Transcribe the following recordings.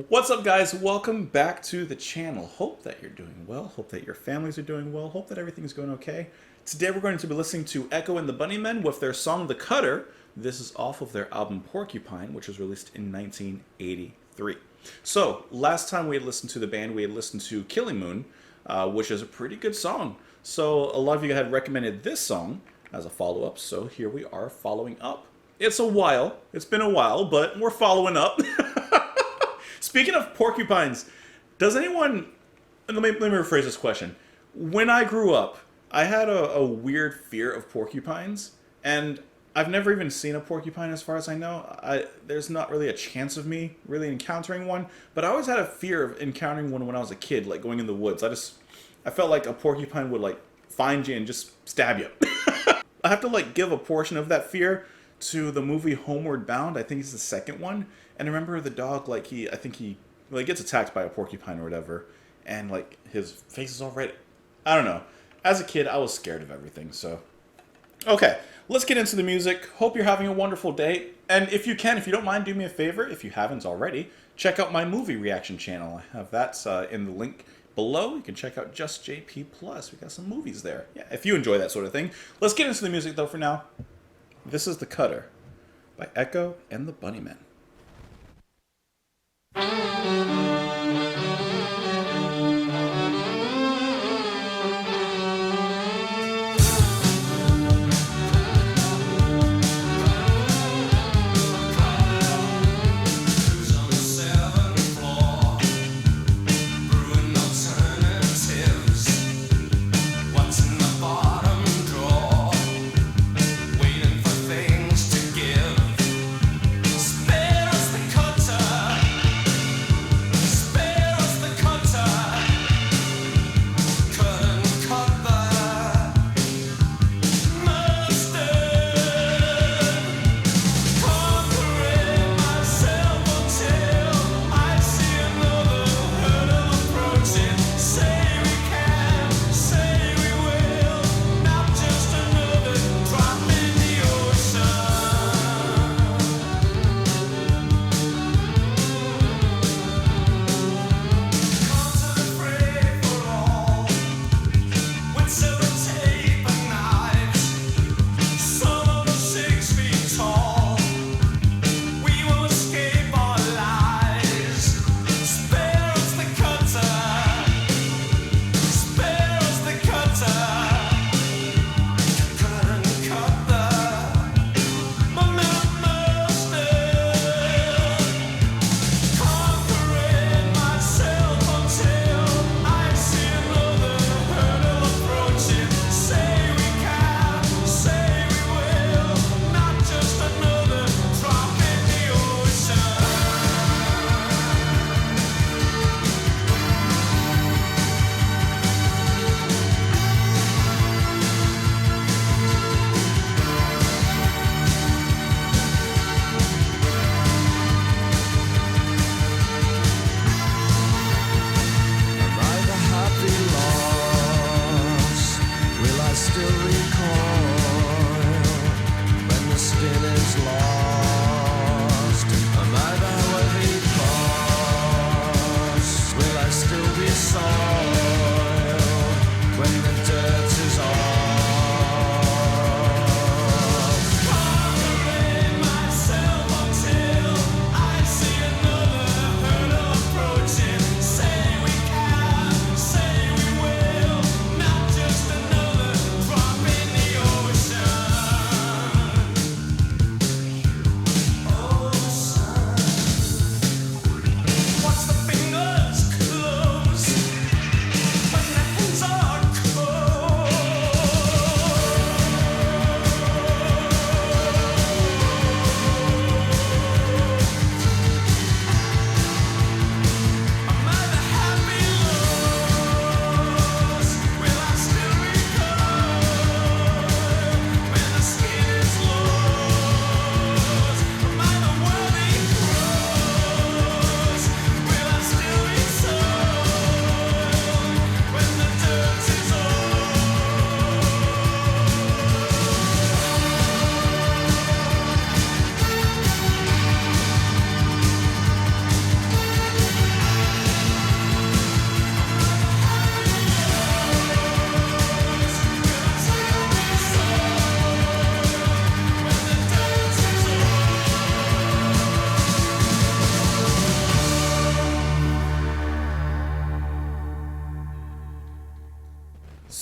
What's up, guys? Welcome back to the channel. Hope that you're doing well. Hope that your families are doing well. Hope that everything's going okay. Today we're going to be listening to Echo and the Bunnymen with their song The Cutter. This is off of their album Porcupine, which was released in 1983. So, last time we had listened to the band, we had listened to Killing Moon, which is a pretty good song. So, a lot of you had recommended this song as a follow-up, so here we are following up. It's been a while, but we're following up. Speaking of porcupines, does anyone... Let me rephrase this question. When I grew up, I had a weird fear of porcupines, and I've never even seen a porcupine as far as I know. There's not really a chance of me really encountering one, but I always had a fear of encountering one when I was a kid, like going in the woods. I felt like a porcupine would like find you and just stab you. I have to like give a portion of that fear to the movie Homeward Bound. I think it's the second one. And I remember the dog, like he gets attacked by a porcupine or whatever, and like his face is all red. I don't know. As a kid, I was scared of everything, so. Okay, let's get into the music. Hope you're having a wonderful day. And if you don't mind, do me a favor, if you haven't already, check out my movie reaction channel. I have that in the link below. You can check out Just JP Plus. We got some movies there. Yeah, if you enjoy that sort of thing. Let's get into the music though for now. This is The Cutter by Echo and the Bunnymen. Waiting for things to give. Spend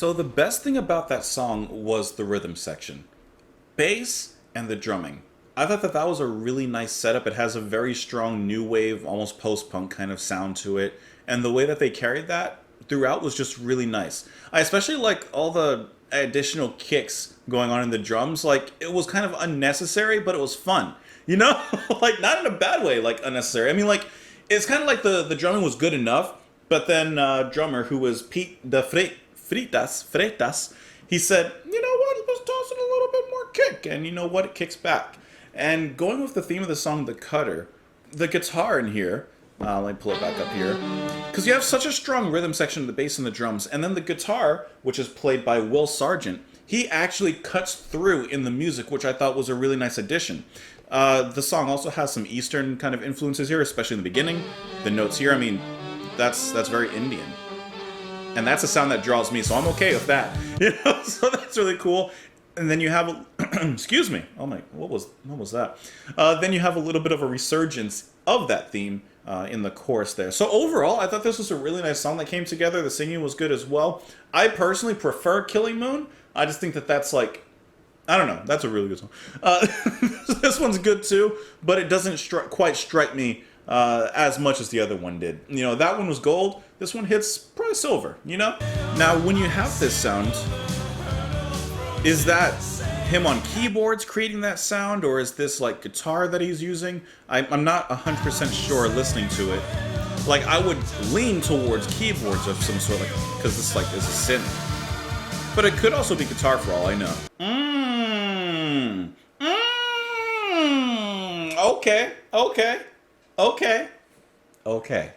So the best thing about that song was the rhythm section. Bass and the drumming. I thought that that was a really nice setup. It has a very strong new wave, almost post-punk kind of sound to it. And the way that they carried that throughout was just really nice. I especially like all the additional kicks going on in the drums. Like, it was kind of unnecessary, but it was fun. You know? Like, not in a bad way, like, unnecessary. I mean, like, it's kind of like the drumming was good enough, but then drummer, who was Pete de Freitas, he said, you know what, let's toss it a little bit more kick. And you know what, it kicks back. And going with the theme of the song, The Cutter, the guitar in here, let me pull it back up here, because you have such a strong rhythm section of the bass and the drums, and then the guitar, which is played by Will Sargent, he actually cuts through in the music, which I thought was a really nice addition. The song also has some Eastern kind of influences here, especially in the beginning. The notes here, I mean, that's very Indian. And that's a sound that draws me, so I'm okay with that. You know, so that's really cool. And then you have, excuse me, oh my, what was that? Then you have a little bit of a resurgence of that theme in the chorus there. So overall, I thought this was a really nice song that came together. The singing was good as well. I personally prefer Killing Moon. I just think that that's like, I don't know, that's a really good song. This one's good too, but it doesn't quite strike me as much as the other one did. You know, that one was gold. This one hits probably silver, you know? Now, when you have this sound, is that him on keyboards creating that sound, or is this like guitar that he's using? I'm not 100% sure listening to it. Like, I would lean towards keyboards of some sort, like, because this like is a synth. But it could also be guitar for all I know. Okay.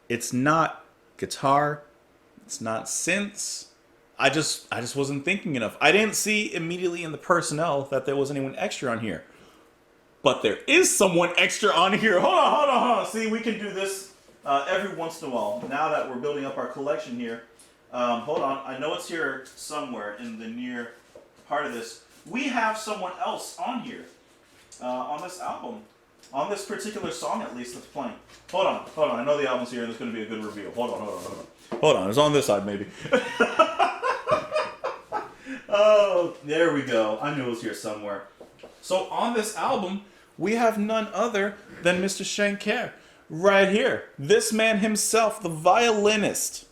It's not guitar. It's not synths. I just wasn't thinking enough. I didn't see immediately in the personnel that there was anyone extra on here. But there is someone extra on here. Hold on. See, we can do this every once in a while. Now that we're building up our collection here. Hold on. I know it's here somewhere in the near part of this. We have someone else on here. On this album. On this particular song, at least, that's playing. Hold on. I know the album's here and it's going to be a good reveal. Hold on. It's on this side, maybe. Oh, there we go. I knew it was here somewhere. So on this album, we have none other than Mr. Shanker. Right here. This man himself, the violinist,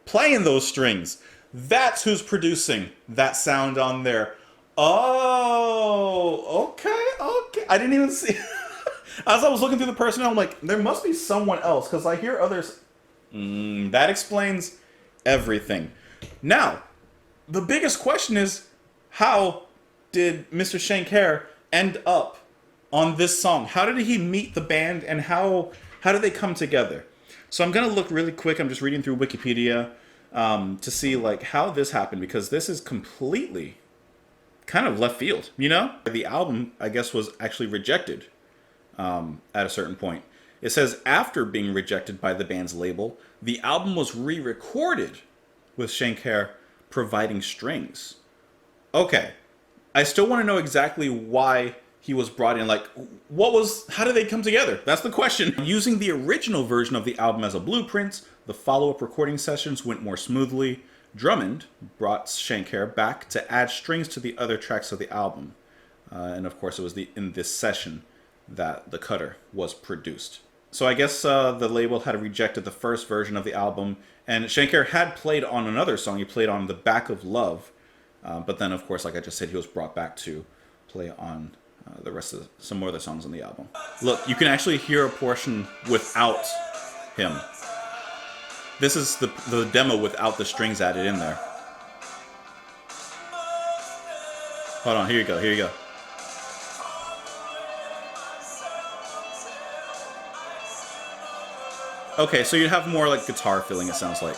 playing those strings. That's who's producing that sound on there. Oh, okay. I didn't even see. As I was looking through the personnel, I'm like, there must be someone else, because I hear others. That explains everything. Now, the biggest question is, how did Mr. Shanker end up on this song? How did he meet the band, and how did they come together? So I'm going to look really quick. I'm just reading through Wikipedia to see like how this happened, because this is completely kind of left field, you know? The album, I guess, was actually rejected at a certain point. It says, after being rejected by the band's label, the album was re-recorded with Shanker providing strings. Okay. I still want to know exactly why he was brought in. Like, how did they come together? That's the question. Using the original version of the album as a blueprint, the follow-up recording sessions went more smoothly. Drummond brought Shanker back to add strings to the other tracks of the album. And of course, it was in this session that The Cutter was produced. So I guess the label had rejected the first version of the album, and Shanker had played on another song. He played on The Back of Love, but then, of course, like I just said, he was brought back to play on the rest of some more other songs on the album. Look, you can actually hear a portion without him. This is the demo without the strings added in there. Hold on, here you go. Okay, so you'd have more like guitar feeling, it sounds like.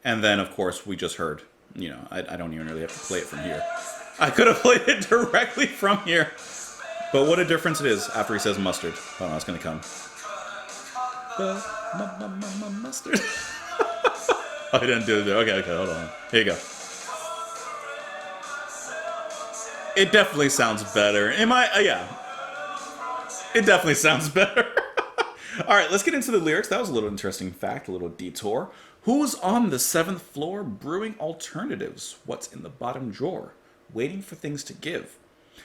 And then, of course, we just heard, you know, I don't even really have to play it from here. I could have played it directly from here. But what a difference it is after he says mustard. Hold on, it's going to come. Mustard. I didn't do it. Okay, hold on. Here you go. It definitely sounds better. Yeah. It definitely sounds better. All right, let's get into the lyrics. That was a little interesting fact, a little detour. Who's on the 7th floor brewing alternatives? What's in the bottom drawer? Waiting for things to give.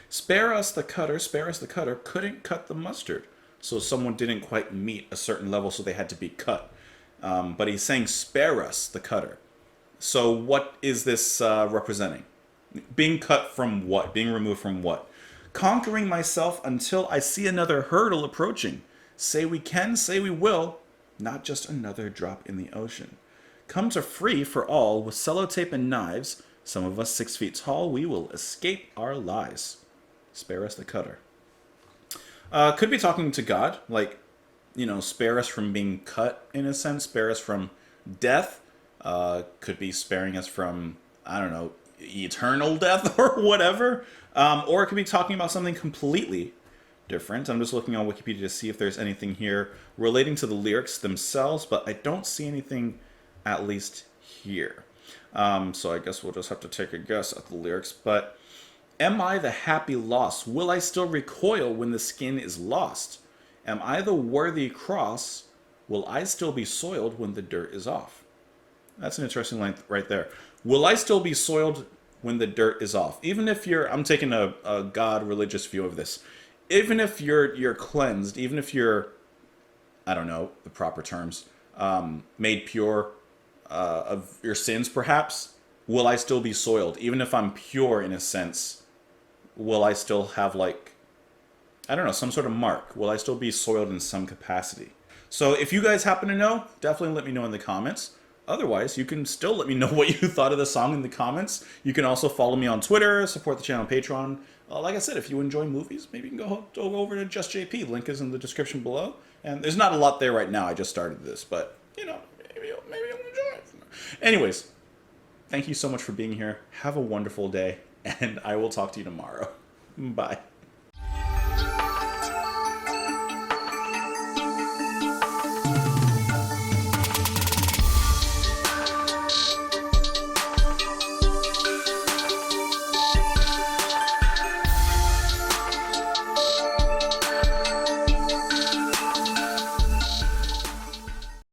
Spare us the cutter couldn't cut the mustard. So someone didn't quite meet a certain level, so they had to be cut. But he's saying, spare us the cutter. So what is this representing? Being cut from what? Being removed from what? Conquering myself until I see another hurdle approaching. Say we can, say we will. Not just another drop in the ocean. Come to free for all with sellotape and knives. Some of us 6 feet tall, we will escape our lies. Spare us the cutter. Could be talking to God, like, spare us from being cut, in a sense. Spare us from death. Could be sparing us from, I don't know, eternal death or whatever. Or it could be talking about something completely different. I'm just looking on Wikipedia to see if there's anything here relating to the lyrics themselves, but I don't see anything, at least here. So I guess we'll just have to take a guess at the lyrics. But am I the happy loss? Will I still recoil when the skin is lost? Am I the worthy cross? Will I still be soiled when the dirt is off? That's an interesting line right there. Will I still be soiled when the dirt is off? Even if I'm taking a God religious view of this. Even if you're cleansed, even if you're, I don't know the proper terms, made pure of your sins, perhaps, will I still be soiled? Even if I'm pure in a sense, will I still have, like, I don't know, some sort of mark? Will I still be soiled in some capacity? So if you guys happen to know, definitely let me know in the comments. Otherwise, you can still let me know what you thought of the song in the comments. You can also follow me on Twitter, support the channel on Patreon. Like I said, if you enjoy movies, maybe you can go over to Just JP. Link is in the description below. And there's not a lot there right now. I just started this, but, maybe you'll enjoy it. Anyways, thank you so much for being here. Have a wonderful day, and I will talk to you tomorrow. Bye.